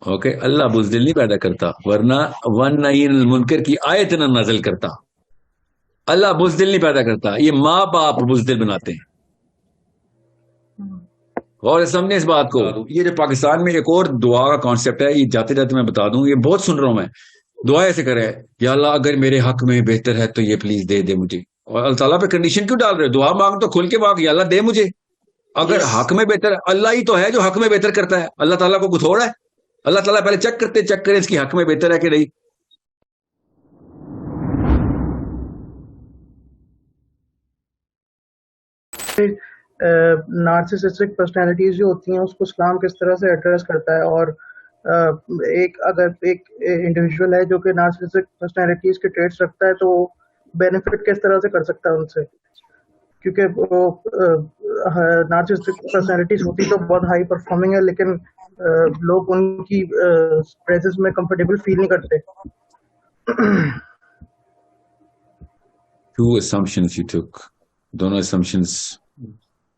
Okay, اللہ بزدل نہیں پیدا کرتا, ورنہ ون نعین المنکر کی آیت نہ نازل کرتا. اللہ بزدل نہیں پیدا کرتا, یہ ماں باپ بزدل بناتے ہیں. اور سمجھیں اس بات کو. یہ جو پاکستان میں ایک اور دعا کا کانسیپٹ ہے, یہ جاتے جاتے میں بتا دوں, یہ بہت سن رہا ہوں میں. دعا ایسے کرے, یا اللہ اگر میرے حق میں بہتر ہے تو یہ پلیز دے دے مجھے. اور اللہ تعالیٰ پہ کنڈیشن کیوں ڈال رہے ہو؟ دعا مانگ تو کھل کے مانگ, یا اللہ دے مجھے. اگر حق میں بہتر ہے, اللہ ہی تو ہے جو حق میں بہتر کرتا ہے. اللہ تعالیٰ کو کچھ ہو رہا ہے؟ اللہ تعالیٰ پہلے چیک کرے اس کی حق میں بہتر ہے کہ نہیں. نارسسسٹک پرسنالٹیز جو ہوتی ہیں اس کو اسلام کس طرح سے ایڈریس کرتا ہے, اور اگر ایک انڈیویجول ہے جو کہ نارسسسٹک پرسنالٹیز کے ٹریٹس رکھتا ہے تو وہ بینیفٹ کس طرح سے کر سکتا ہے ان سے, کیونکہ نارسسسٹک پرسنالٹیز ہوتی تو بہت ہائی پرفارمنگ ہے, لیکن لوگ ان کی پریزنس میں کمفرٹیبل فیل نہیں کرتے. Two assumptions you took. دونوں assumptions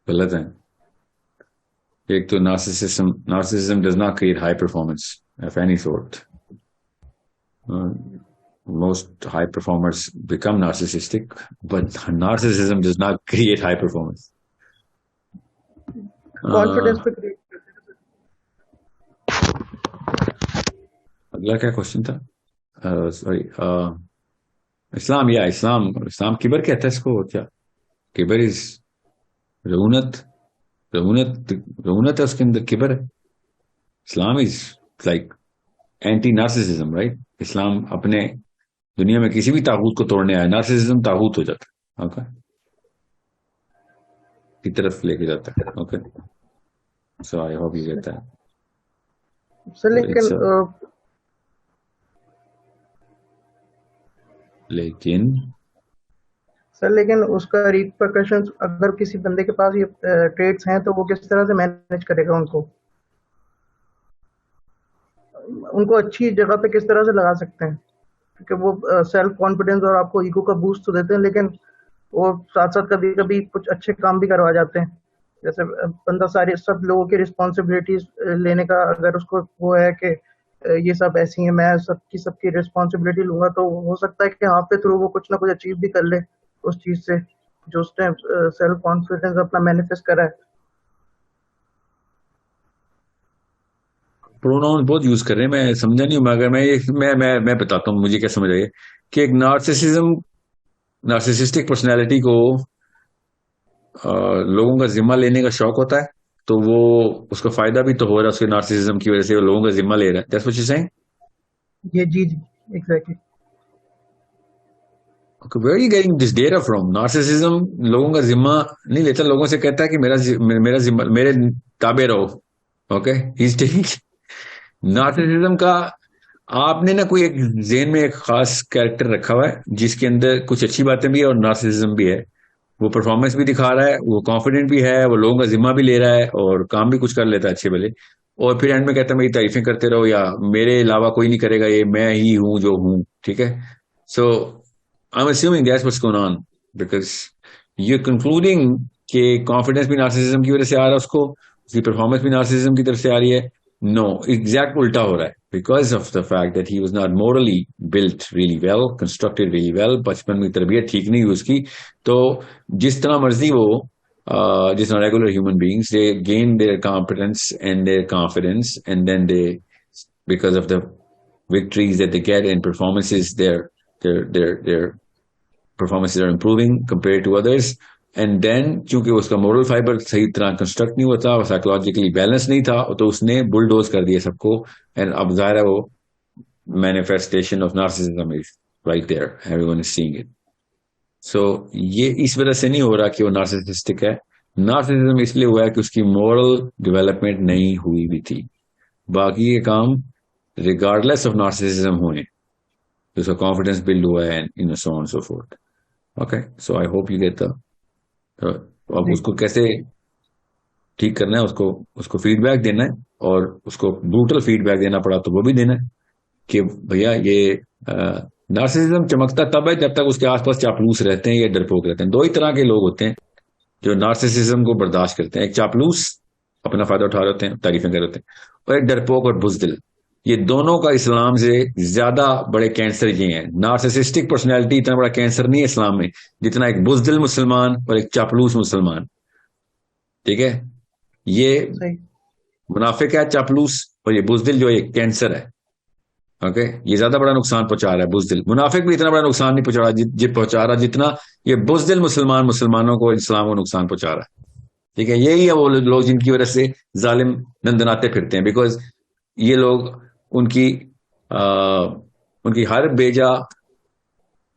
غلط ہیں. ایک تو narcissism does not create high performance of any sort. Most high performers become narcissistic, but narcissism does not create high performance. Confidence پہ کریٹ اگلا کیا کوشچن تھا؟ سوری, اسلام کبر کہتا ہے اس کو. کیا کبر از رعونت ہے اس کے اندر, کبر ہے. اسلام is like anti narcissism, right. اسلام اپنے دنیا میں کسی بھی طاغوت کو توڑنے آیا, نارسسزم طاغوت ہو جاتا ہے. اوکے, کی طرف لے کے جاتا ہے. اوکے, سو آئی ہوپ یہ کہتا ہے. لیکن اس کا ریپرکشن اگر کسی بندے کے پاس یہ ٹریٹس ہیں تو وہ کس طرح سے مینج کرے گا ان کو اچھی جگہ پہ کس طرح سے لگا سکتے ہیں, کیونکہ وہ سیلف کانفیڈنس اور آپ کو ایگو کا بوسٹ تو دیتے ہیں, لیکن وہ ساتھ ساتھ کبھی کبھی کچھ اچھے کام بھی کروا جاتے ہیں. جیسے بندہ سب لوگوں کی رسپانسبلٹیز لینے کا اگر اس کو وہ ہے کہ یہ سب ایسی ہیں, میں سب کی رسپانسبلٹی لوں گا, تو ہو سکتا ہے کہ آپ کے تھرو وہ کچھ نہ کچھ اچیو بھی کر لے اس چیز سے جو اس نے سیلف کانفیڈنس اپنا مینیفیسٹ کرا ہے. پروناؤن بہت یوز کر رہے ہیں, میں سمجھا نہیں ہوں, مگر میں بتاتا ہوں مجھے کیا سمجھ آئی کہ ایک نارسسسٹک پرسنالٹی کو لوگوں کا ذمہ لینے کا شوق ہوتا ہے, تو وہ اس کا فائدہ بھی تو ہو رہا ہے اس کے نارسسزم کی وجہ سے, وہ لوگوں کا ذمہ لے رہا ہے. That's what you're saying? جی exactly. Where are you getting this data from? Narcissism لوگوں کا ذمہ نہیں لیتا, لوگوں سے کہتا ہے کہ میرا ذمہ, میرے تابع رہو. اوکے, he's taking نارسسزم کا آپ نے نا کوئی ایک ذہن میں ایک خاص کیریکٹر رکھا ہوا ہے جس کے اندر کچھ اچھی باتیں بھی ہے اور نارسسزم بھی ہے. وہ پرفارمنس بھی دکھا رہا ہے, وہ کانفیڈنٹ بھی ہے, وہ لوگوں کا ذمہ بھی لے رہا ہے اور کام بھی کچھ کر لیتا ہے اچھے بھلے, اور پھر اینڈ میں کہتا ہے میری تعریفیں کرتے رہو, یا میرے علاوہ کوئی نہیں کرے گا, یہ میں ہی ہوں جو ہوں. ٹھیک ہے, سو I'm assuming that's what's going on, because you're concluding کہ کانفیڈنس بھی نارسسزم کی وجہ سے آ رہا ہے اس کو, اس کی پرفارمنس بھی نارسسزم کی طرف سے آ رہی ہے. No, exact الٹا ہو رہا ہے, because of the fact that he was not morally built really well, constructed really well. بچپن میں تربیت ٹھیک نہیں ہوئی اس کی, تو جس طرح مرضی وہ جس طرح regular human beings, they gain their competence and their confidence, and then they, because of the victories that they get in performances, their performances are improving compared to others. And then چونکہ اس کا moral fibre صحیح طرح construct نہیں ہوتا, psychologically balance نہیں تھا, تو اس نے بلڈوز کر دیا سب کو. اینڈ اب ظاہر ہے وہ manifestation of narcissism is right there, everyone is seeing it. So یہ اس وجہ سے نہیں ہو رہا کہ وہ نارسسسٹک ہے. نارسسزم اس لیے ہوا ہے کہ اس کی مورل ڈیولپمنٹ نہیں ہوئی بھی تھی. باقی یہ کام ریگارڈلیس آف نارسسزم ہوئے, اس کا کانفیڈینس بلڈ ہوا ہے, and so on so forth. Okay, so I hope you get that. اب اس کو کیسے ٹھیک کرنا ہے, اس کو فیڈ بیک دینا ہے, اور اس کو بروٹل فیڈ بیک دینا پڑا تو وہ بھی دینا ہے کہ بھیا یہ نارسسزم چمکتا تب ہے جب تک اس کے آس پاس چاپلوس رہتے ہیں یا ڈرپوک رہتے ہیں. دو ہی طرح کے لوگ ہوتے ہیں جو نارسسزم کو برداشت کرتے ہیں. ایک چاپلوس اپنا فائدہ اٹھا رہے ہوتے ہیں, تعریفیں کر رہے ہوتے ہیں, اور ایک ڈرپوک اور بزدل. یہ دونوں کا اسلام سے زیادہ بڑے کینسر یہ ہیں. نارسسسٹک پرسنالٹی اتنا بڑا کینسر نہیں ہے اسلام میں جتنا ایک بزدل مسلمان اور ایک چاپلوس مسلمان. ٹھیک ہے, یہ صحیح. منافق ہے چاپلوس, اور یہ بزدل جو ایک کینسر ہے. اوکے, یہ زیادہ بڑا نقصان پہنچا رہا ہے بزدل. منافق بھی اتنا بڑا نقصان نہیں پہنچا رہا جتنا یہ بزدل مسلمانوں کو اسلام کو نقصان پہنچا رہا ہے. ٹھیک ہے, یہی ہے وہ لوگ جن کی وجہ سے ظالم نندناتے پھرتے ہیں, بیکاز یہ لوگ ان کی ہر بیجا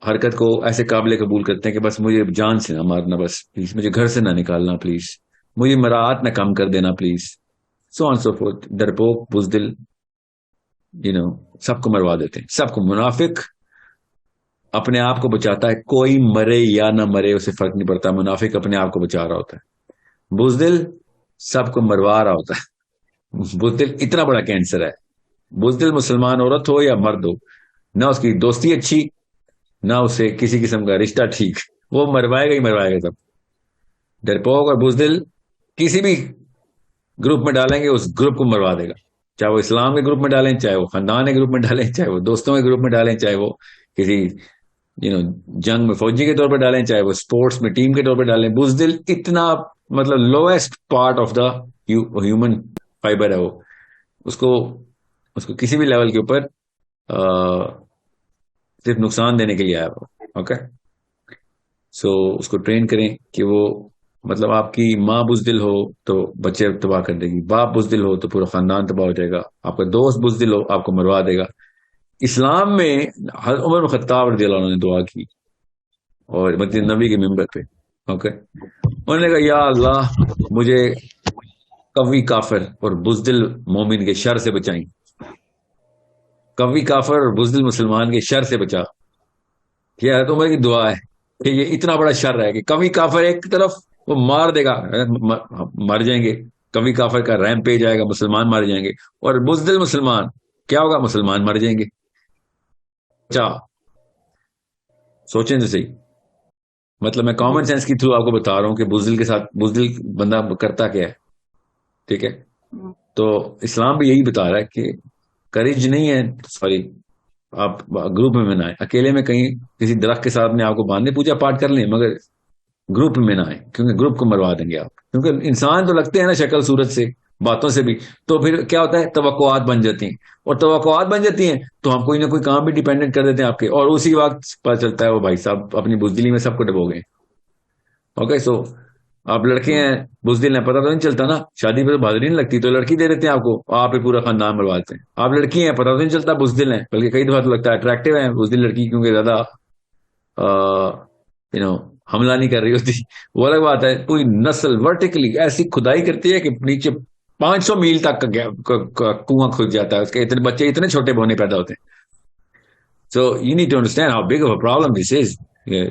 حرکت کو ایسے قابل قبول کرتے ہیں کہ بس مجھے جان سے نہ مارنا, بس پلیز مجھے گھر سے نہ نکالنا, پلیز مجھے مراعات نہ کم کر دینا, please. So on so fourth. ڈرپوک, بزدل, سب کو مروا دیتے ہیں, سب کو. منافق اپنے آپ کو بچاتا ہے, کوئی مرے یا نہ مرے اسے فرق نہیں پڑتا, منافق اپنے آپ کو بچا رہا ہوتا ہے. بزدل سب کو مروا رہا ہوتا ہے. بزدل اتنا بڑا کینسر ہے. بزدل مسلمان عورت ہو یا مرد ہو, نہ اس کی دوستی اچھی نہ اسے کسی قسم کا رشتہ ٹھیک, وہ مروائے گا ہی مروائے گا. سب ڈرپوک اور بزدل کسی بھی گروپ میں ڈالیں گے اس گروپ کو مروا دے گا, چاہے وہ اسلام کے گروپ میں ڈالیں, چاہے وہ خاندان کے گروپ میں ڈالیں, چاہے وہ دوستوں کے گروپ میں ڈالیں, چاہے وہ کسی جنگ میں فوجی کے طور پہ ڈالیں, چاہے وہ اسپورٹس میں ٹیم کے طور پہ ڈالیں. بزدل اتنا مطلب lowest part of the human fibre ہے. وہ اس کو کسی بھی لیول کے اوپر صرف نقصان دینے کے لیے آیا. اوکے, سو اس کو ٹرین کریں کہ وہ مطلب آپ کی ماں بزدل ہو تو بچے تباہ کر دے گی, باپ بزدل ہو تو پورا خاندان تباہ ہو جائے گا, آپ کا دوست بزدل ہو آپ کو مروا دے گا. اسلام میں حضرت عمر بن خطاب رضی اللہ عنہ نے دعا کی اور مسجد نبی کے ممبر پہ. اوکے, انہوں نے کہا یا اللہ مجھے قوی کافر اور بزدل مومن کے شر سے بچائیں, قوی کافر اور بزدل مسلمان کے شر سے بچا. یہ حضرت عمر کی دعا ہے کہ یہ اتنا بڑا شر ہے کہ قوی کافر ایک طرف وہ مار دے گا, مر جائیں گے, قوی کافر کا ریم پہ جائے گا, مسلمان مر جائیں گے, اور بزدل مسلمان کیا ہوگا, مسلمان مر جائیں گے. اچھا سوچیں تو صحیح, مطلب میں کامن سینس کے تھرو آپ کو بتا رہا ہوں کہ بزدل کے ساتھ بزدل بندہ کرتا کیا ہے. ٹھیک ہے, تو اسلام بھی یہی بتا رہا ہے کہ کریج نہیں ہے, سوری آپ گروپ میں نہ آئے, اکیلے میں کہیں کسی درخت کے ساتھ میں آپ کو باندھنے پوجا پاٹ کر لیں, مگر گروپ میں نہ آئے, کیونکہ گروپ کو مروا دیں گے آپ. کیونکہ انسان تو لگتے ہیں نا شکل صورت سے, باتوں سے بھی, تو پھر کیا ہوتا ہے توقعات بن جاتی ہیں, اور توقعات بن جاتی ہیں تو ہم کوئی نہ کوئی کام بھی ڈیپینڈنٹ کر دیتے ہیں آپ کے, اور اسی وقت پتہ چلتا ہے وہ بھائی صاحب اپنی بزدلی میں سب کو ڈبو گئے. اوکے, سو آپ لڑکے ہیں بزدل ہیں, پتہ تو نہیں چلتا نا, شادی پہ تو بہادری نہیں لگتی تو لڑکی دے دیتے ہیں آپ کو, آپ پہ پورا خاندان مرواتے ہیں. آپ لڑکی ہیں, پتہ تو نہیں چلتا بزدل ہیں, بلکہ کئی دفعہ تو لگتا ہے اٹریکٹیو ہے بزدل لڑکی, کیونکہ زیادہ حملہ نہیں کر رہی ہوتی. وہ الگ بات ہے, پوری نسل ورٹیکلی ایسی کھدائی کرتی ہے کہ نیچے 500 میل تک کنواں کھد جاتا ہے, اس کے اتنے بچے اتنے چھوٹے بونے پیدا ہوتے ہیں. So you need to understand how big of a problem this is.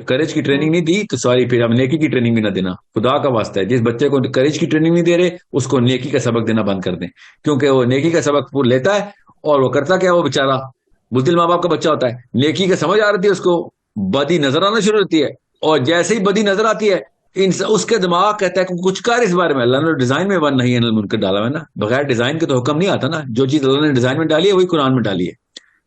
Courage کی ٹریننگ نہیں دی تو سوری, پھر اب نیکی کی ٹریننگ بھی نہ دینا, خدا کا واسطہ ہے. جس بچے کو کریج کی ٹریننگ نہیں دے رہے اس کو نیکی کا سبق دینا بند کر دیں, کیونکہ وہ نیکی کا سبق پور لیتا ہے اور وہ کرتا کیا, وہ بےچارا بزدل ماں باپ کا بچہ ہوتا ہے, نیکی کا سمجھ آ رہی ہے اس کو, بدی نظر آنا شروع ہوتی ہے, اور جیسے ہی بدی نظر آتی ہے اس کے دماغ کہتا ہے کہ کچھ کر اس بارے میں. اللہ نے ڈیزائن میں ون نہیں انل منکر ڈالا ہے نا, بغیر ڈیزائن کے تو حکم نہیں آتا نا. جو چیز اللہ نے ڈیزائن میں ڈالی ہے وہی قرآن میں ڈالی ہے.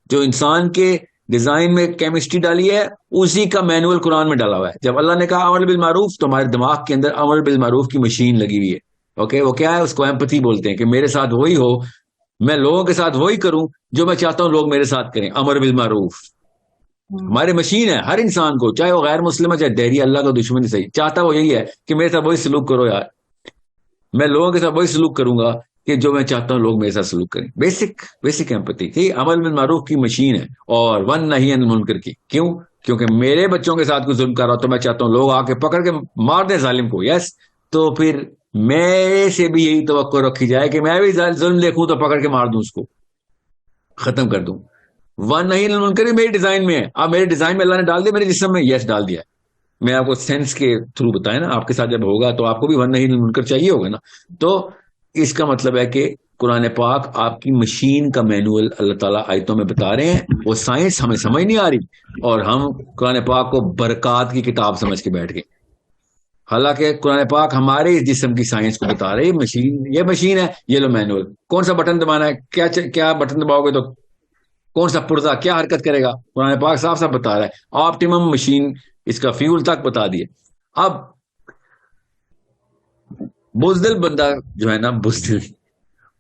جو انسان کے ڈیزائن میں کیمسٹری ڈالی ہے اسی کا مینول قرآن میں ڈالا ہوا ہے. جب اللہ نے کہا امر بالمعروف تو ہمارے دماغ کے اندر امر بالمعروف کی مشین لگی ہوئی ہے. اوکے, وہ کیا ہے, اس کو ایمپتھی بولتے ہیں, کہ میرے ساتھ وہی ہو, میں لوگوں کے ساتھ وہی کروں جو میں چاہتا ہوں لوگ میرے ساتھ کریں. امر بالمعروف ہماری مشین ہے. ہر انسان کو, چاہے وہ غیر مسلم ہے چاہے دہری, اللہ کا دشمن صحیح, چاہتا وہ یہی ہے کہ میرے ساتھ وہی سلوک کرو یار, میں لوگوں کے ساتھ وہی سلوک کروں گا کہ جو میں چاہتا ہوں لوگ میرے ساتھ سلوک کریں. Basic empathy. ٹھیک, عمل بالمعروف کی مشین ہے, اور ون نہیں عن المنکر کی. کیوں, کیونکہ میرے بچوں کے ساتھ کوئی ظلم کر رہا تو میں چاہتا ہوں لوگ آ کے پکڑ کے مار دیں ظالم کو. یس, تو پھر میرے سے بھی یہی توقع رکھی جائے کہ میں بھی ظلم دیکھوں تو پکڑ کے مار دوں, اس کو ختم کر دوں. ون نہیں عن المنکر میرے ڈیزائن میں ہے. اب میرے ڈیزائن میں اللہ نے ڈال دیا میرے جسم میں, یس ڈال دیا. میں آپ کو سینس کے تھرو بتائیں نا, آپ کے ساتھ جب ہوگا تو آپ کو بھی ون نہیں عن المنکر چاہیے ہوگا نا. تو اس کا مطلب ہے کہ قرآن پاک آپ کی مشین کا مینول اللہ تعالیٰ آیتوں میں بتا رہے ہیں. وہ سائنس ہمیں سمجھ نہیں آ رہی, اور ہم قرآن پاک کو برکات کی کتاب سمجھ کے بیٹھ گئے. حالانکہ قرآن پاک ہمارے اس جسم کی سائنس کو بتا رہے ہیں. یہ مشین ہے، یہ لو مینول، کون سا بٹن دبانا ہے، کیا بٹن دباؤ گے تو کون سا پرزا کیا حرکت کرے گا، قرآن پاک صاف صاف بتا رہا ہے. آپٹیمم مشین اس کا فیول تک بتا دیے. اب بزدل بندہ جو ہے نا، بزدل،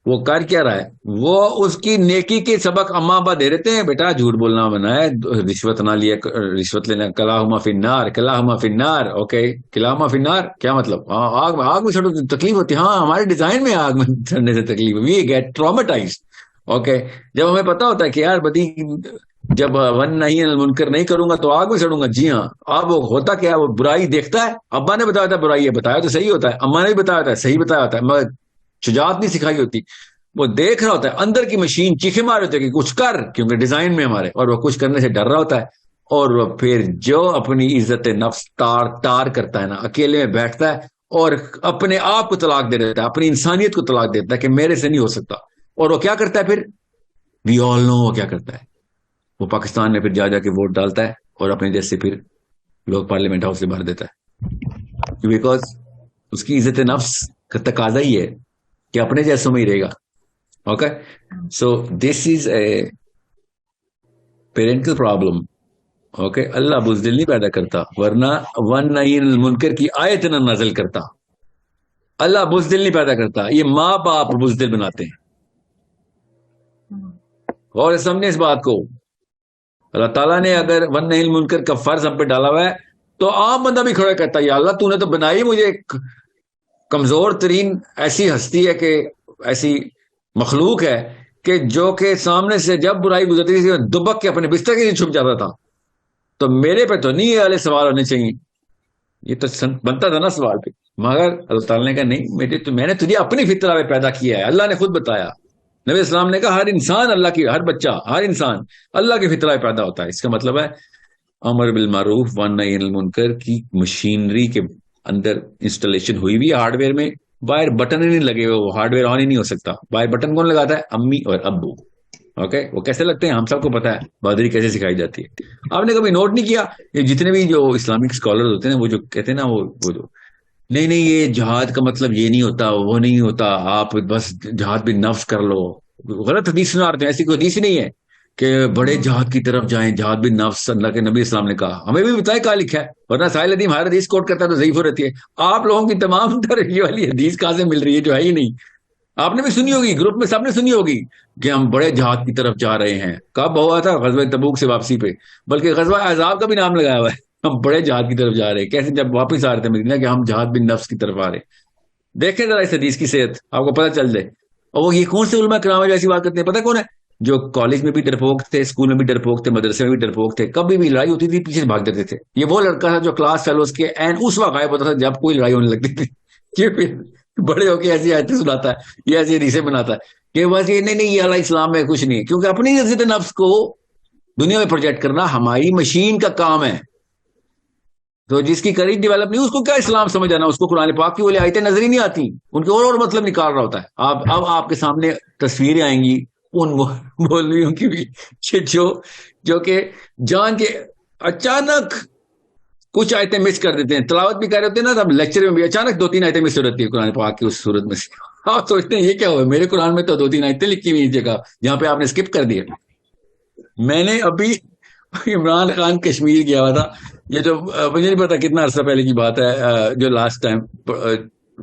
وہ کر کیا رہا ہے، وہ اس کی نیکی کے سبق اما ابا دے دیتے ہیں، بیٹا جھوٹ بولنا منع ہے، رشوت نہ لیا، رشوت لینا، کلاہما فی النار، کلاہما فی النار. اوکے، کلاہما فی النار کیا مطلب؟ آگ میں چڑھو تکلیف ہوتی ہے. ہاں، ہمارے ڈیزائن میں آگ میں چڑھنے سے تکلیف، وی گیٹ ٹرامیٹائزڈ. اوکے، جب ہمیں پتا ہوتا ہے کہ یار بدی، جب ون نہیں منکر نہیں کروں گا تو آگ میں چڑھوں گا. جی ہاں. اب وہ ہوتا کیا، وہ برائی دیکھتا ہے، ابا نے بتایا تھا برائی ہے، بتایا تو صحیح ہوتا ہے، اما نے بھی بتایا تھا صحیح بتایا ہوتا ہے، مگر شجاعت نہیں سکھائی ہوتی. وہ دیکھ رہا ہوتا ہے، اندر کی مشین چیخے مار ہوتے کہ کچھ کر، کیونکہ ڈیزائن میں ہمارے، اور وہ کچھ کرنے سے ڈر رہا ہوتا ہے. اور وہ پھر جو اپنی عزت نفس تار کرتا ہے نا، اکیلے میں بیٹھتا ہے اور اپنے آپ کو طلاق دے دیتا ہے، اپنی انسانیت کو طلاق دیتا ہے کہ میرے سے نہیں ہو سکتا. اور وہ کیا کرتا ہے پھر، وی آل نو وہ کیا کرتا ہے. وہ پاکستان میں پھر جا کے ووٹ ڈالتا ہے اور اپنے جیسے پھر لوگ پارلیمنٹ ہاؤس سے بھر دیتا ہے، بیکاز اس کی عزت نفس کا تقاضا ہی ہے کہ اپنے جیسوں میں ہی رہے گا. اوکے، سو دس از اے پیرنٹل پرابلم. اوکے، اللہ بزدل نہیں پیدا کرتا، ورنہ ون نہیں المنکر کی آیت نہ نازل کرتا. اللہ بزدل نہیں پیدا کرتا، یہ ماں باپ بزدل بناتے ہیں. اور سمجھے اس بات کو، اللہ تعالیٰ نے اگر ون نہیں المنکر کا فرض ہم پہ ڈالا ہوا ہے تو عام بندہ بھی کھڑا کرتا ہے، یا اللہ تو نے تو بنائی مجھے ایک کمزور ترین ایسی ہستی ہے، کہ ایسی مخلوق ہے کہ جو کہ سامنے سے جب برائی گزرتی تھی دبک کے اپنے بستر کے نیچے چھپ جاتا تھا. تو میرے پہ تو نہیں یہ والے سوال ہونے چاہیے، یہ تو بنتا تھا نا سوال پہ. مگر اللہ تعالیٰ نے کہا نہیں، میں نے تجھے اپنی فطرہ میں پیدا کیا ہے. اللہ نے خود بتایا، نبی اسلام نے کہا ہر انسان اللہ کی، ہر بچہ، ہر انسان اللہ کی فطرہ میں پیدا ہوتا ہے. اس کا مطلب ہے امر بالمعروف ونہی عن المنکر کی مشینری کے اندر انسٹالیشن ہوئی ہوئی ہے ہارڈ ویئر میں. باہر بٹن ہی نہیں لگے ہوئے، وہ ہارڈ ویئر آن ہی نہیں ہو سکتا. باہر بٹن کون لگاتا ہے؟ امی اور ابو. اوکے، وہ کیسے لگتے ہیں ہم سب کو پتا ہے، بہادری کیسے سکھائی جاتی ہے. آپ نے کبھی نوٹ نہیں کیا، یہ جتنے بھی جو اسلامک اسکالر ہوتے ہیں وہ جو کہتے ہیں نا، وہ جو نہیں یہ جہاد کا مطلب یہ نہیں ہوتا، وہ نہیں ہوتا، آپ بس جہاد بھی نفس کر لو. غلط حدیث سنا رہتے ہیں، ایسی کوئی حدیث نہیں ہے کہ بڑے جہاد کی طرف جائیں، جہاد بھی نفس. اللہ کے نبی اسلام نے کہا، ہمیں بھی بتائے کہا لکھا ہے، ورنہ ساحل ندیم ہر حدیث کوٹ کرتا ہے تو ضعیف ہو رہتی ہے. آپ لوگوں کی تمام یہ والی حدیث کہاں سے مل رہی ہے جو ہے ہی نہیں. آپ نے بھی سنی ہوگی، گروپ میں سب نے سنی ہوگی کہ ہم بڑے جہاد کی طرف جا رہے ہیں. کب ہوا تھا؟ غزوہ تبوک سے واپسی پہ، بلکہ غزوہ احزاب کا بھی نام لگایا ہوا ہے. ہم بڑے جہاد کی طرف جا رہے ہیں، کیسے جب واپس آ رہے تھے مدینہ کہ ہم جہاد بن نفس کی طرف آ رہے ہیں. دیکھیں ذرا اس حدیث کی صحت، آپ کو پتہ چل جائے. اور وہ یہ کون سے علماء کرام ایسی بات کرتے ہیں، پتہ کون ہے؟ جو کالج میں بھی ڈرپوک تھے، اسکول میں بھی ڈرپوک تھے، مدرسے میں بھی ڈرپوک تھے. کبھی بھی لڑائی ہوتی تھی پیچھے بھاگ جاتے تھے. یہ وہ لڑکا تھا جو کلاس فیلوز کے اس وقت غائب ہوتا تھا جب کوئی لڑائی ہونے لگتی تھی. کہ پھر بڑے ہو کے ایسی آیتیں سناتا ہے، یہ ایسی حدیثیں بناتا ہے کہ بس یہ نہیں یہ اللہ اسلام میں کچھ نہیں. کیونکہ اپنی عزت نفس کو دنیا میں پروجیکٹ کرنا ہماری مشین کا کام ہے. تو جس کی کریج ڈیولپ نہیں، اس کو کیا اسلام سمجھ آنا، اس کو قرآن پاک کی وہ آیتیں نظر ہی نہیں آتی، ان کے اور مطلب نکال رہا ہوتا ہے. اب آپ کے سامنے تصویریں آئیں گی ان مولویوں کی بھی جو کہ جان کے اچانک کچھ آیتیں مس کر دیتے ہیں. تلاوت بھی کر رہے ہوتے ہیں نا، تب لیکچر میں بھی اچانک 2-3 آیتیں مس ہو رہتی ہے قرآن پاک کی اس صورت میں سے. آپ سوچتے ہیں یہ کیا ہوا، میرے قرآن میں تو 2-3 آیتیں لکھی ہوئی جگہ جہاں پہ آپ نے اسکپ کر دیا. میں نے ابھی عمران خان کشمیر گیا ہوا تھا، یہ جو مجھے نہیں پتا کتنا عرصہ پہلے کی بات ہے، جو لاسٹ ٹائم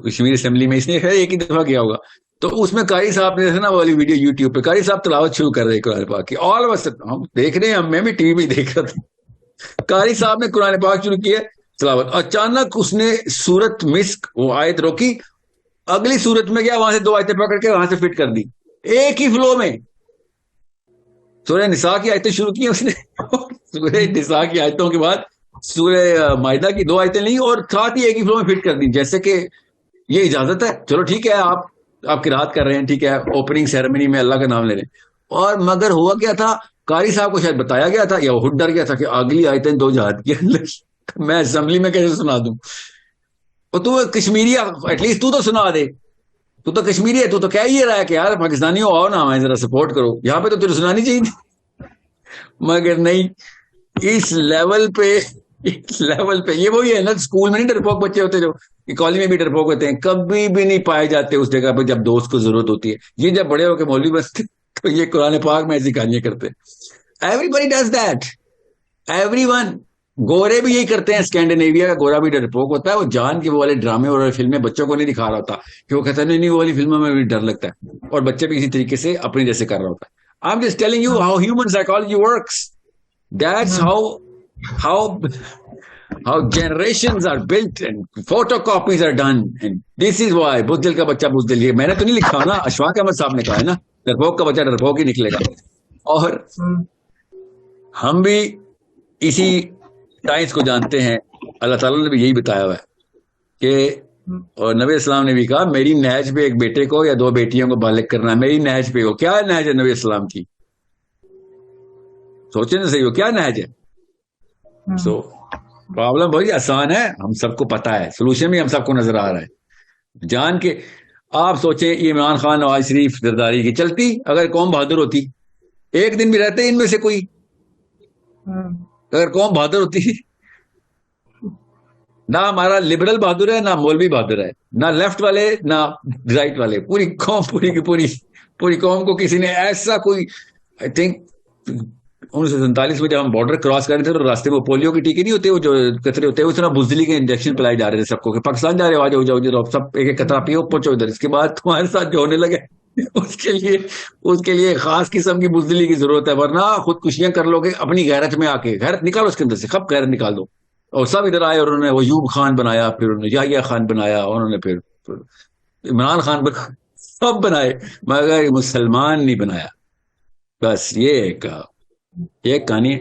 کشمیر اسمبلی میں اس نے ایک ہی دفعہ کیا ہوگا. تو اس میں قاری صاحب نے نا والی ویڈیو یوٹیوب پہ قاری صاحب تلاوت شروع کر رہے قرآن پاک کی. آل آف ہم دیکھ رہے ہیں، میں بھی ٹی وی میں دیکھ رہا تھا. قاری صاحب نے قرآن پاک شروع کیا تلاوت، اچانک اس نے سورت وہ آیت روکی، اگلی سورت میں گیا، وہاں سے 2 آیتیں پکڑ کے وہاں سے فٹ کر دی ایک ہی فلو میں. سورہ نساء کی آیتیں شروع کی اس نے، سورہ نساء کی آیتوں کے بعد سورہ مائدہ کی 2 آیتیں لیں اور ساتھ ہی ایک ہی فلو میں فٹ کر دی، جیسے کہ یہ اجازت ہے. چلو ٹھیک ہے، آپ قرات کر رہے ہیں، ٹھیک ہے، اوپننگ سیریمنی میں اللہ کا نام لے رہے ہیں. اور مگر ہوا کیا تھا، قاری صاحب کو شاید بتایا گیا تھا یا وہ خود ڈر گیا تھا کہ اگلی آیتیں 2 جہاد کی میں اسمبلی میں کیسے سنا دوں. اور تو کشمیری ایٹ لیسٹ تو سنا دے، تو کشمیری ہے، تو کہہ ہی رہا ہے کہ یار پاکستانیوں آؤ نا ہمیں ذرا سپورٹ کرو، یہاں پہ تو تجھے سنانی چاہیے تھی. مگر نہیں، اس لیول پہ اس لیول پہ یہ وہی ہے نا، اسکول میں نہیں ڈرپوک بچے ہوتے جو کالج میں بھی ڈرپوک ہوتے ہیں، کبھی بھی نہیں پائے جاتے اس جگہ پہ جب دوست کو ضرورت ہوتی ہے. یہ جب بڑے ہو کے مولوی بنتے تو یہ قرآن پاک میں ایسی کہانیاں کرتے. Everybody does that, everyone. گورے بھی یہی کرتے ہیں، اسکینڈینیویا کا گورا بھی ڈرپوک ہوتا ہے. وہ جان کے وہ والے ڈرامے اور فلمیں بچوں کو نہیں دکھا رہا ہوتا کہ وہ کہتا ہے نہیں وہ والی فلموں میں بھی ڈر لگتا ہے، اور بچے بھی اسی طریقے سے اپنے جیسے کر رہا ہوتا ہے. I'm just telling you how human psychology works. That's how how generations are built and photocopies are done. And this is why بزدل کا بچہ بزدل. یہ میں نے تو نہیں لکھا نا، اشفاق احمد صاحب نے کہا ہے نا، ڈرپوک کا بچہ ڈرپوک ہی نکلے گا. اور ہم بھی اسی سائنس کو جانتے ہیں. اللہ تعالیٰ نے بھی یہی بتایا ہوا ہے کہ، اور نبی اسلام نے بھی کہا میری نہج پہ ایک بیٹے کو یا دو بیٹیوں کو بالغ کرنا ہے، میری نہج پہ ہو. کیا نہج ہے نبی اسلام کی؟ سوچیں نا صحیح، ہو کیا نہج ہے؟ سو پرابلم بہت آسان ہے، ہم سب کو پتا ہے، سولوشن بھی ہم سب کو نظر آ رہا ہے جان کے. آپ سوچیں یہ عمران خان نواز شریف زرداری کی چلتی اگر قوم بہادر ہوتی، ایک دن بھی رہتے ان میں سے کوئی، اگر قوم بہادر ہوتی. نہ ہمارا لبرل بہادر ہے، نہ مولوی بہادر ہے، نہ لیفٹ والے نہ رائٹ والے، پوری قوم پوری قوم کو کسی نے ایسا کوئی، آئی تھنک 1947 میں جب ہم بارڈر کراس کر رہے تھے تو راستے میں پولیو کی ٹیکے نہیں ہوتے وہ جو قطرے ہوتے ہیں، اس طرح بزدلی کے انجیکشن پلائے جا رہے تھے سب کو کہ پاکستان جا رہے ہو، آ جاؤ سب ایک ایک قطرہ پیو پہنچو ادھر. اس کے بعد تمہارے ساتھ جو ہونے لگے اس کے لیے خاص قسم کی بزدلی کی ضرورت ہے، ورنہ خودکشیاں کر لو گے اپنی غیرت میں آ کے. غیرت نکالو اس کے اندر سے، خب غیرت نکال دو. اور سب ادھر آئے اور انہوں نے ایوب خان بنایا، پھر انہوں نے یحییٰ خان بنایا، اور انہوں نے پھر عمران خان بنایا، سب بنائے مگر مسلمان نہیں بنایا. بس یہ ایک کہانی.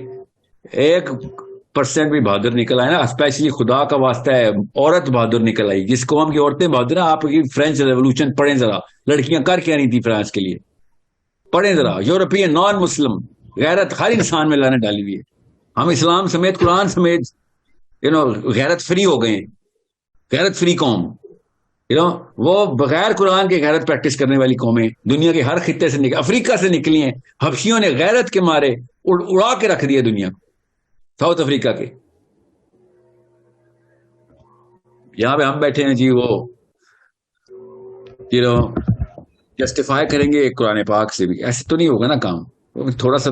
1% بھی بہادر نکل آئے نا، اسپیشلی خدا کا واسطہ ہے عورت بہادر نکل آئی. جس قوم کی عورتیں بہادر ہیں، آپ کی فرینچ ریولوشن پڑھیں ذرا، لڑکیاں کر کیا نہیں تھی فرانس کے لیے، پڑھیں ذرا. یورپین نان مسلم غیرت ہر انسان میں اللہ نے ڈالی ہوئی ہے. ہم اسلام سمیت قرآن سمیت غیرت فری ہو گئے، غیرت فری قوم. وہ بغیر قرآن کے غیرت پریکٹس کرنے والی قومیں دنیا کے ہر خطے سے افریقہ سے نکلی ہیں. حبشیوں نے غیرت کے مارے اڑا کے رکھ دیا دنیا کو. ساؤتھ افریقہ کے یہاں پہ ہم بیٹھے ہیں جی، وہ جسٹیفائی کریں گے قرآن پاک سے بھی. ایسے تو نہیں ہوگا نا کام. تھوڑا سا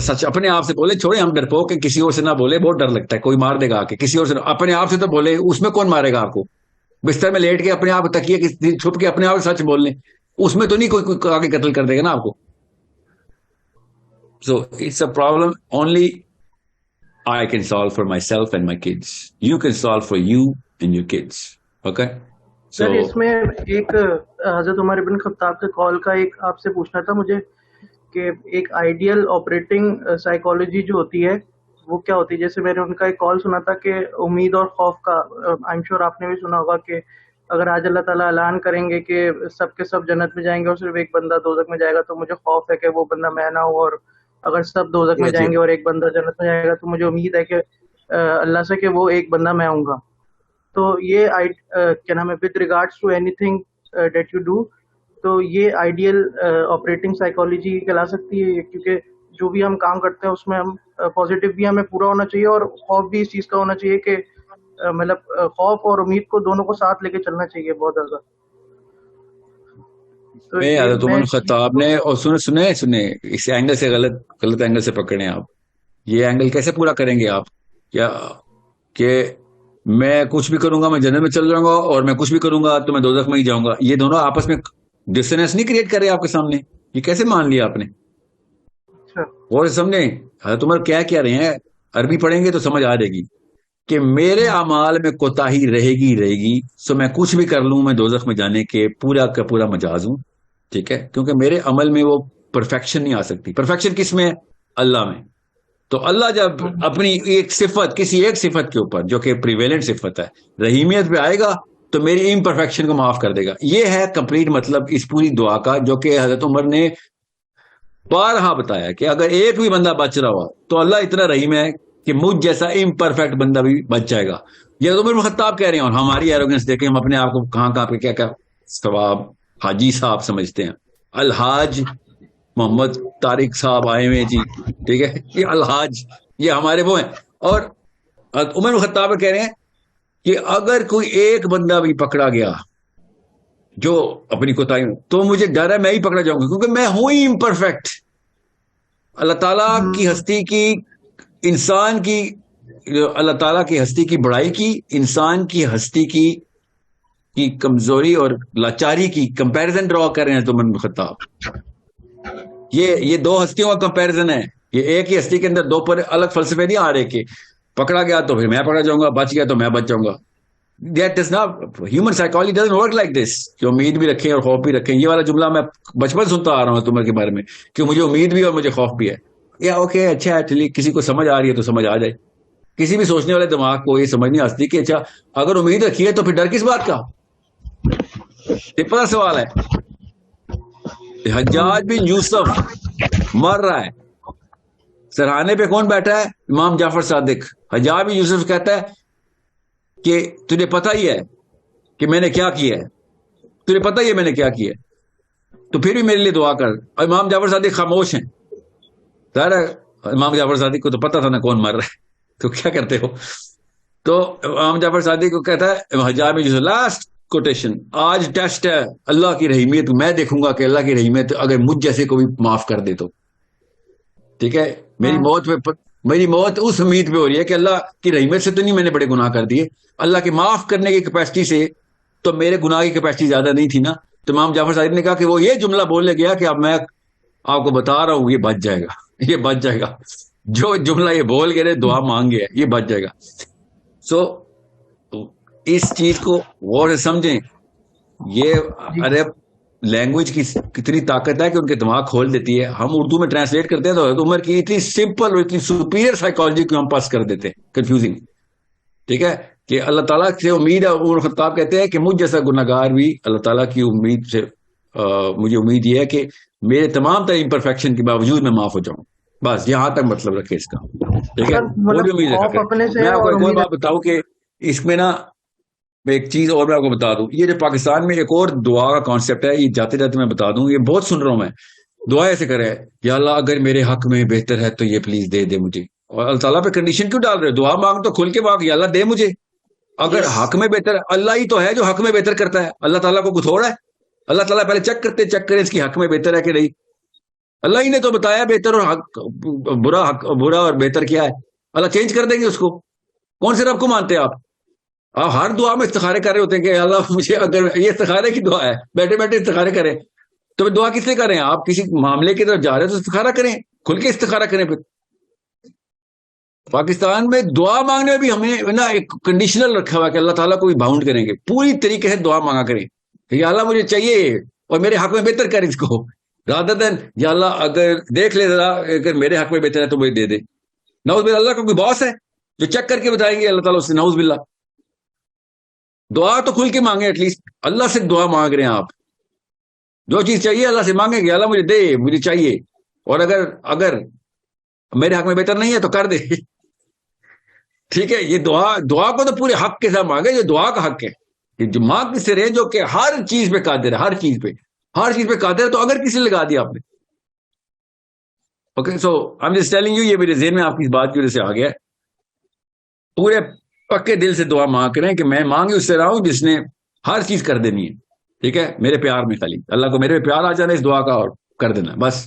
سچ اپنے آپ سے بولے، چھوڑے ہم ڈرپوک ہیں، کسی اور سے نہ بولے، بہت ڈر لگتا ہے کوئی مار دے گا آ کے. کسی اور سے اپنے آپ سے تو بولے، اس میں کون مارے گا آپ کو؟ بستر میں لیٹ کے اپنے آپ تکیے چھپ کے اپنے آپ سچ بول لیں، اس میں تو نہیں کوئی آگے قتل کر دے گا نا آپ کو. So it's a problem only I can solve for myself and my kids. You can solve for you and your kids. Okay? سر اس میں ایک حضرت عمر ابن خطاب کے کال کا ایک آپ سے پوچھنا تھا مجھے کہ ایک آئیڈیل آپریٹنگ سائیکالوجی جو ہوتی ہے وہ کیا ہوتی ہے؟ جیسے میں نے ان کا ایک کال سنا تھا کہ امید اور خوف کا، آئی ایم شیور آپ نے بھی سنا ہوگا کہ اگر آج اللہ تعالیٰ اعلان کریں گے کہ سب کے سب جنت میں جائیں گے اور صرف ایک بندہ دوزخ میں جائے گا تو مجھے خوف ہے کہ وہ بندہ میں نہ ہوں، اور اگر سب دوزخ میں جائیں گے اور ایک بندہ جنت میں جائے گا تو مجھے امید ہے کہ اللہ سے کہ وہ ایک بندہ میں ہوں گا. تو یہ کیا نام ہے with regards to anything that you do, تو یہ آئیڈیل آپریٹنگ سائیکالوجی کہلا سکتی ہے، کیونکہ جو بھی ہم کام کرتے ہیں اس میں ہم پازیٹیو بھی ہمیں پورا ہونا چاہیے اور خوف بھی اس چیز کا ہونا چاہیے کہ مطلب خوف اور امید کو دونوں کو ساتھ لے کے چلنا چاہیے بہت زیادہ. حضرت عمر خطاب نے، اور سنے اس اینگل سے غلط اینگل سے پکڑے آپ. یہ اینگل کیسے پورا کریں گے آپ؟ کیا کہ میں کچھ بھی کروں گا میں جنت میں چل جاؤں گا اور میں کچھ بھی کروں گا تو میں دوزخ میں ہی جاؤں گا، یہ دونوں آپس میں ڈسنس نہیں کریٹ کر رہے آپ کے سامنے؟ یہ کیسے مان لیا آپ نے؟ اور سمجھیں حضرت عمر کیا رہے ہیں، عربی پڑھیں گے تو سمجھ آ جائے گی کہ میرے اعمال میں کوتاہی رہے گی، سو میں کچھ بھی کر لوں میں دوزخ میں جانے کے پورا کا پورا مجاز ہوں. ٹھیک ہے، کیونکہ میرے عمل میں وہ پرفیکشن نہیں آ سکتی. پرفیکشن کس میں ہے؟ اللہ میں. تو اللہ جب اپنی ایک صفت، کسی ایک صفت کے اوپر جو کہ پریویلنٹ صفت ہے، رحیمیت پہ آئے گا تو میری امپرفیکشن کو معاف کر دے گا. یہ ہے کمپلیٹ مطلب اس پوری دعا کا، جو کہ حضرت عمر نے بارہا بتایا کہ اگر ایک بھی بندہ بچ رہا ہوا تو اللہ اتنا رحیم ہے کہ مجھ جیسا امپرفیکٹ بندہ بھی بچ جائے گا. یہ عمر بن خطاب کہہ رہے ہیں، اور ہماری ایروگنس دیکھیں، ہم اپنے آپ کو کہاں پہ کیا ثواب حاجی صاحب سمجھتے ہیں. الحاج محمد طارق صاحب آئے ہوئے جی، ٹھیک ہے، یہ الحاج یہ ہمارے وہ ہیں. اور عمر بن خطاب کہہ رہے ہیں کہ اگر کوئی ایک بندہ بھی پکڑا گیا جو اپنی کوتاہی میں، تو مجھے ڈر ہے میں ہی پکڑا جاؤں گا، کیونکہ میں ہوں ہی امپرفیکٹ. اللہ تعالیٰ کی ہستی کی، انسان کی، اللہ تعالیٰ کی ہستی کی بڑائی کی، انسان کی ہستی کی کمزوری اور لاچاری کی کمپیرزن ڈرا کر رہے ہیں تو عمر بن خطاب. یہ دو ہستیوں کا کمپیرزن ہے. یہ ایک ہی ہستی کے اندر دو پر الگ فلسفے نہیں آ رہے کہ پکڑا گیا تو پھر میں پکڑا جاؤں گا، بچ گیا تو میں بچ جاؤں گا. That does not, human psychology doesn't work like this. کہ امید بھی رکھیں اور خوف بھی رکھیں. یہ والا جملہ میں بچپن سنتا آ رہا ہوں عمر کے بارے میں کہ مجھے امید بھی اور مجھے خوف بھی ہے. یا اوکے اچھا ہے، چلیے کسی کو سمجھ آ رہی ہے تو سمجھ آ جائے. کسی بھی سوچنے والے دماغ کو یہ سمجھ نہیں آتی کہ اچھا اگر امید رکھی ہے تو پھر ڈر کس بات کا. سمپل سوال ہے. حجاج بن یوسف مر رہا ہے، سرحانے پہ کون بیٹھا ہے؟ امام جعفر صادق. حجاج بن یوسف کہتا ہے کہ تجھے پتہ ہی ہے کہ میں نے کیا کیا ہے، تجھے پتہ ہی ہے میں نے کیا کیا ہے، تو پھر بھی میرے لیے دعا کر. اور امام جعفر صادق خاموش ہیں. ظاہر ہے امام جعفر صادق کو تو پتہ تھا نا کون مر رہا ہے، تو کیا کرتے ہو. تو امام جعفر صادق کو کہتا ہے حجاج بن یوسف، لاسٹ کوٹیشن، آج ٹیسٹ ہے اللہ کی رحیمیت، میں دیکھوں گا کہ اللہ کی رحیمیت اگر مجھ جیسے کو بھی معاف کر دے تو. ٹھیک ہے، میری موت اس امید پہ ہو رہی ہے کہ اللہ کی رحمت سے تو نہیں میں نے بڑے گناہ کر دیے، اللہ کی معاف کرنے کی کیپیسٹی سے تو میرے گناہ کی کیپیسٹی زیادہ نہیں تھی نا. تو امام جعفر صادق نے کہا کہ وہ یہ جملہ بولنے گیا کہ اب میں آپ کو بتا رہا ہوں یہ بچ جائے گا، یہ بچ جائے گا. جو جملہ یہ بول گئے دعا مانگ گیا یہ بچ جائے گا. سو اس چیز کو غور سے سمجھیں. یہ عرب لینگویج کی کتنی طاقت ہے کہ ان کے دماغ کھول دیتی ہے. ہم اردو میں ٹرانسلیٹ کرتے ہیں تو حضرت عمر کی اتنی سمپل اور اتنی سپیریئر سائیکالوجی کو ہم پاس کر دیتے ہیں، کنفیوزنگ. ٹھیک ہے کہ اللہ تعالیٰ سے امید ہے. عمر خطاب کہتے ہیں کہ مجھ جیسا گناہ گار بھی اللہ تعالیٰ کی امید سے مجھے امید یہ ہے کہ میرے تمام تر امپرفیکشن کے باوجود میں معاف ہو جاؤں. بس یہاں تک مطلب رکھے اس کا. ٹھیک ہے، وہ بھی امید رکھے. میں آپ کو کوئی بات بتاؤں کہ اس میں نا ایک چیز اور میں آپ کو بتا دوں. یہ جو پاکستان میں ایک اور دعا کا کانسیپٹ ہے، یہ جاتے جاتے میں بتا دوں، یہ بہت سن رہا ہوں میں. دعا ایسے کرے، یا اللہ اگر میرے حق میں بہتر ہے تو یہ پلیز دے دے مجھے. اور اللہ تعالیٰ پہ کنڈیشن کیوں ڈال رہے؟ دعا مانگ تو کھل کے مانگ، یا اللہ دے مجھے. اگر حق میں بہتر ہے، اللہ ہی تو ہے جو حق میں بہتر کرتا ہے. اللہ تعالیٰ کو کچھ ہو رہا ہے؟ اللہ تعالیٰ پہلے چیک کریں اس کی حق میں بہتر ہے کہ نہیں. اللہ ہی نے تو بتایا بہتر اور برا اور بہتر کیا ہے. اللہ چینج کر دیں گے اس کو. کون سے رب کو مانتے ہیں آپ ہر دعا میں استخارے کر رہے ہوتے ہیں کہ اللہ مجھے، اگر یہ استخارے کی دعا ہے، بیٹھے بیٹھے استخارے کریں تو دعا کس سے کریں؟ آپ کسی معاملے کی طرف جا رہے ہیں تو استخارہ کریں، کھل کے استخارہ کریں. پھر پاکستان میں دعا مانگنے میں بھی ہمیں نا ایک کنڈیشنل رکھا ہوا کہ اللہ تعالیٰ کو بھی باؤنڈ کریں گے. پوری طریقے سے دعا مانگا کریں کہ یا اللہ مجھے چاہیے اور میرے حق میں بہتر کر اس کو، رادر دین یا اللہ اگر دیکھ لے ذرا اگر میرے حق میں بہتر ہے تو مجھے دے دے. نعوذ باللہ، اللہ کا کوئی باس ہے جو چیک کر کے بتائیں گے اللہ تعالیٰ سے؟ نعوذ باللہ. دعا تو کھل کے مانگے، ایٹ لیسٹ اللہ سے دعا مانگ رہے ہیں آپ. جو چیز چاہیے اللہ سے مانگیں گے، اللہ مجھے دے، مجھے چاہیے، اور اگر میرے حق میں بہتر نہیں ہے تو کر دے. ٹھیک ہے، یہ دعا کو تو پورے حق کے ساتھ مانگے. یہ دعا کا حق ہے، جو مانگ کس سے رہے، جو کہ ہر چیز پہ قادر ہے، ہر چیز پہ قادر ہے. تو اگر کسی لگا دیا آپ نے، okay. So I am just telling you, یہ میرے ذہن میں آپ کی اس بات کی وجہ سے آ گیا. پورے پکے دل سے دعا مانگ کریں کہ میں مانگی اس سے رہا ہوں جس نے ہر چیز کر دینی ہے. ٹھیک ہے، میرے پیار میں خالی اللہ کو میرے پہ پیار آ جانا اس دعا کا اور کر دینا بس.